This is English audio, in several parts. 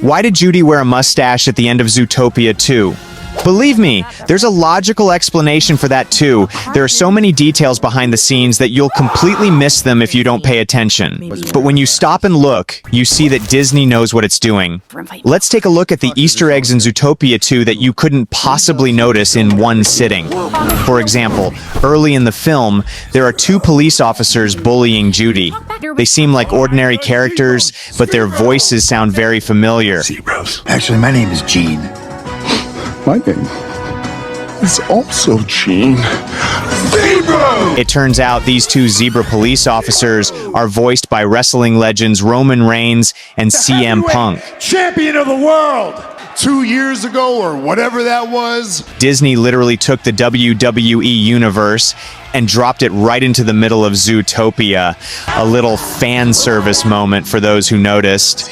Why did Judy wear a mustache at the end of Zootopia 2? Believe me, there's a logical explanation for that too. There are so many details behind the scenes that you'll completely miss them if you don't pay attention. But when you stop and look, you see that Disney knows what it's doing. Let's take a look at the Easter eggs in Zootopia 2 that you couldn't possibly notice in one sitting. For example, early in the film, there are two police officers bullying Judy. They seem like ordinary characters, but their voices sound very familiar. Actually, my name is Gene. My name is also Gene. Zebra! It turns out these two zebra police officers are voiced by wrestling legends Roman Reigns and CM Punk. Champion of the world! 2 years ago, or whatever that was. Disney literally took the WWE universe and dropped it right into the middle of Zootopia. A little fan service moment for those who noticed.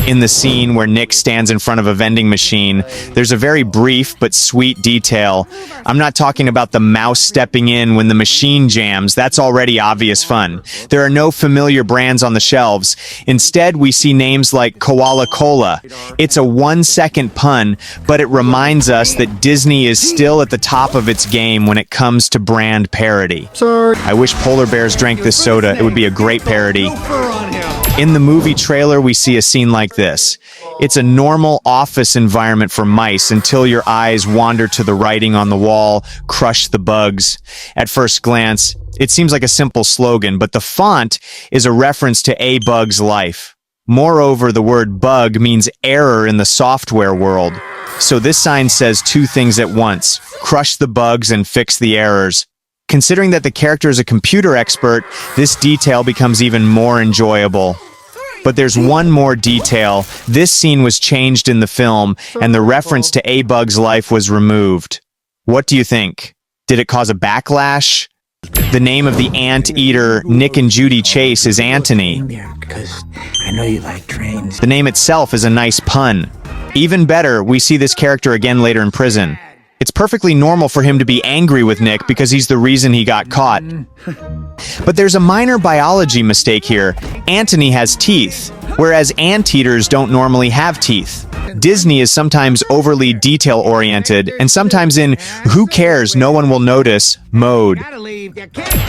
In the scene where Nick stands in front of a vending machine, there's a very brief but sweet detail. I'm not talking about the mouse stepping in when the machine jams. That's already obvious fun. There are no familiar brands on the shelves. Instead, we see names like Koala Cola. It's a 1-second pun, but it reminds us that Disney is still at the top of its game when it comes to brand parody. I wish polar bears drank this soda. It would be a great parody. In the movie trailer, we see a scene like this. It's a normal office environment for mice until your eyes wander to the writing on the wall, crush the bugs. At first glance, it seems like a simple slogan, but the font is a reference to A Bug's life. Moreover, the word bug means error in the software world. So this sign says two things at once: crush the bugs and fix the errors. Considering that the character is a computer expert, this detail becomes even more enjoyable. But there's one more detail. This scene was changed in the film, and the reference to A Bug's life was removed. What do you think? Did it cause a backlash? The name of the anteater Nick and Judy chase is Anthony. Because I know you like trains. The name itself is a nice pun. Even better, we see this character again later in prison. It's perfectly normal for him to be angry with Nick because he's the reason he got caught. But there's a minor biology mistake here. Anthony has teeth, whereas anteaters don't normally have teeth. Disney is sometimes overly detail-oriented, and sometimes in who cares, no one will notice mode.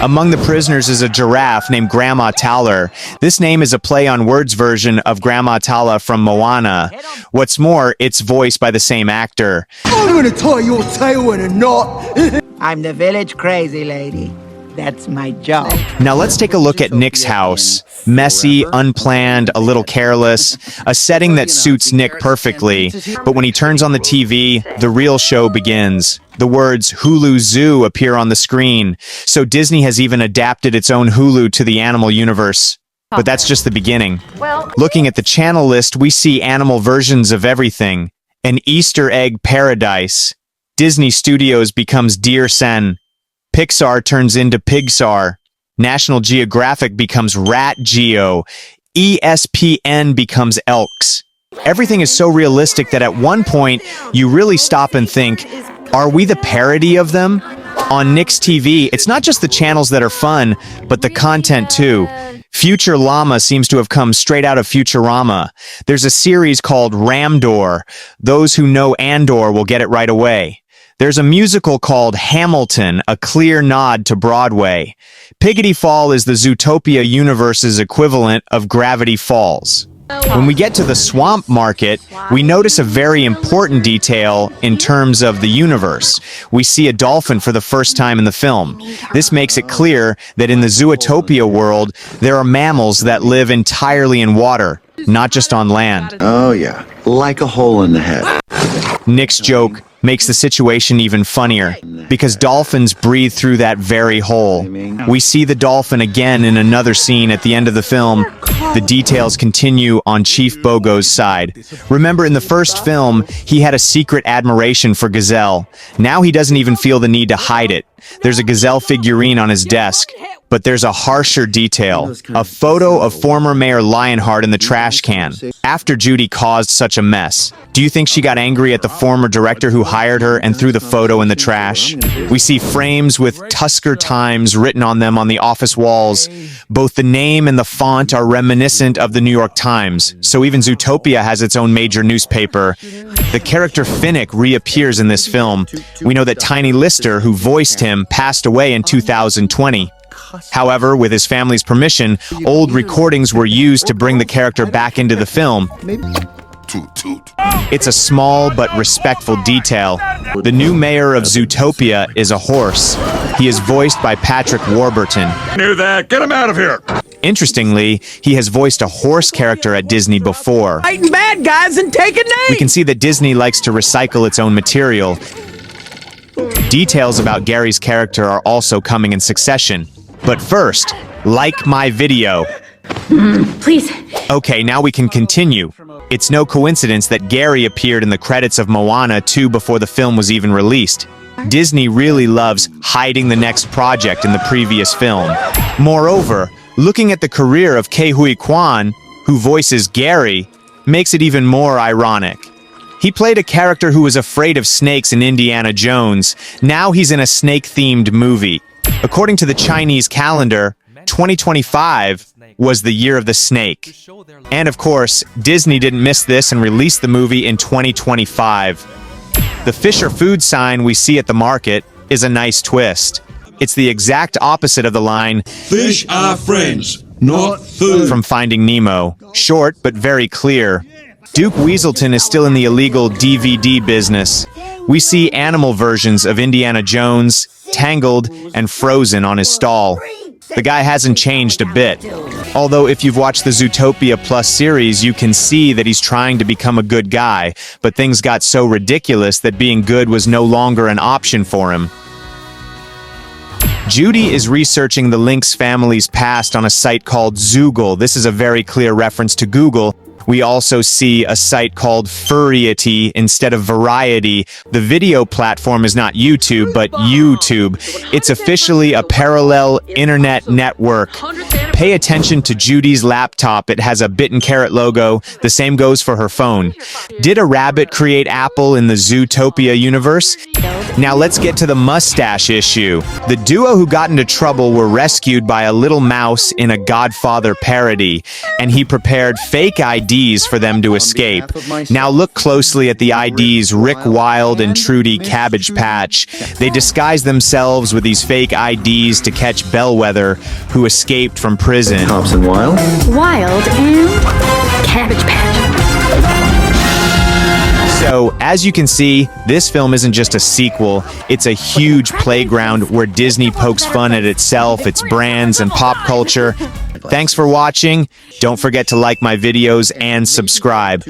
Among the prisoners is a giraffe named Grandma Towler. This name is a play on words version of Grandma Tala from Moana. What's more, it's voiced by the same actor. I'm gonna tie your tail in a knot. I'm the village crazy lady. That's my job. Now let's take a look at Nick's house. Messy, unplanned, a little careless, a setting that suits Nick perfectly. But when he turns on the TV, the real show begins. The words Hulu Zoo appear on the screen. So Disney has even adapted its own Hulu to the animal universe. But that's just the beginning. Looking at the channel list, we see animal versions of everything. An Easter egg paradise. Disney Studios becomes Dear Sen. Pixar turns into Pigsar. National Geographic becomes Rat Geo. ESPN becomes Elks. Everything is so realistic that at one point, you really stop and think, are we the parody of them? On Nick's TV, it's not just the channels that are fun, but the content too. Future Llama seems to have come straight out of Futurama. There's a series called Ramdor. Those who know Andor will get it right away. There's a musical called Hamilton, a clear nod to Broadway. Piggity Fall is the Zootopia universe's equivalent of Gravity Falls. When we get to the swamp market, we notice a very important detail in terms of the universe. We see a dolphin for the first time in the film. This makes it clear that in the Zootopia world, there are mammals that live entirely in water, not just on land. Oh yeah, like a hole in the head. Nick's joke makes the situation even funnier, because dolphins breathe through that very hole. We see the dolphin again in another scene at the end of the film. The details continue on Chief Bogo's side. Remember, in the first film, he had a secret admiration for Gazelle. Now he doesn't even feel the need to hide it. There's a gazelle figurine on his desk. But there's a harsher detail, a photo of former Mayor Lionheart in the trash can, after Judy caused such a mess. Do you think she got angry at the former director who hired her and threw the photo in the trash? We see frames with Tusker Times written on them on the office walls. Both the name and the font are reminiscent of the New York Times, so even Zootopia has its own major newspaper. The character Finnick reappears in this film. We know that Tiny Lister, who voiced him, passed away in 2020. However, with his family's permission, old recordings were used to bring the character back into the film. It's a small but respectful detail. The new mayor of Zootopia is a horse. He is voiced by Patrick Warburton. Knew that. Get him out of here. Interestingly, he has voiced a horse character at Disney before. Fighting bad guys and taking names. We can see that Disney likes to recycle its own material. Details about Gary's character are also coming in succession. But first, like my video. Please. Okay, now we can continue. It's no coincidence that Gary appeared in the credits of Moana 2 before the film was even released. Disney really loves hiding the next project in the previous film. Moreover, looking at the career of Ke Huy Quan, who voices Gary, makes it even more ironic. He played a character who was afraid of snakes in Indiana Jones. Now he's in a snake-themed movie. According to the Chinese calendar, 2025 was the year of the snake. And of course, Disney didn't miss this and released the movie in 2025. The Fisher food sign we see at the market is a nice twist. It's the exact opposite of the line, "Fish are friends, not food," from Finding Nemo. Short, but very clear. Duke Weaselton is still in the illegal DVD business. We see animal versions of Indiana Jones, Tangled, and Frozen on his stall. The guy hasn't changed a bit. Although if you've watched the Zootopia Plus series, you can see that he's trying to become a good guy, but things got so ridiculous that being good was no longer an option for him. Judy is researching the Lynx family's past on a site called Zoogle. This is a very clear reference to Google. We also see a site called Furriety instead of Variety. The video platform is not YouTube, but YouTube. It's officially a parallel internet network. Pay attention to Judy's laptop. It has a Bit and Carrot logo. The same goes for her phone. Did a rabbit create Apple in the Zootopia universe? Now let's get to the mustache issue. The duo who got into trouble were rescued by a little mouse in a Godfather parody, and he prepared fake IDs for them to escape. Now look closely at the IDs Rick Wilde and Trudy Cabbage Patch. They disguised themselves with these fake IDs to catch Bellwether, who escaped from prison. Thompson Wild. Wild and Cabbage Patch. So, as you can see, this film isn't just a sequel, it's a huge playground where Disney pokes fun at itself, its brands, and pop culture. Thanks for watching. Don't forget to like my videos and subscribe.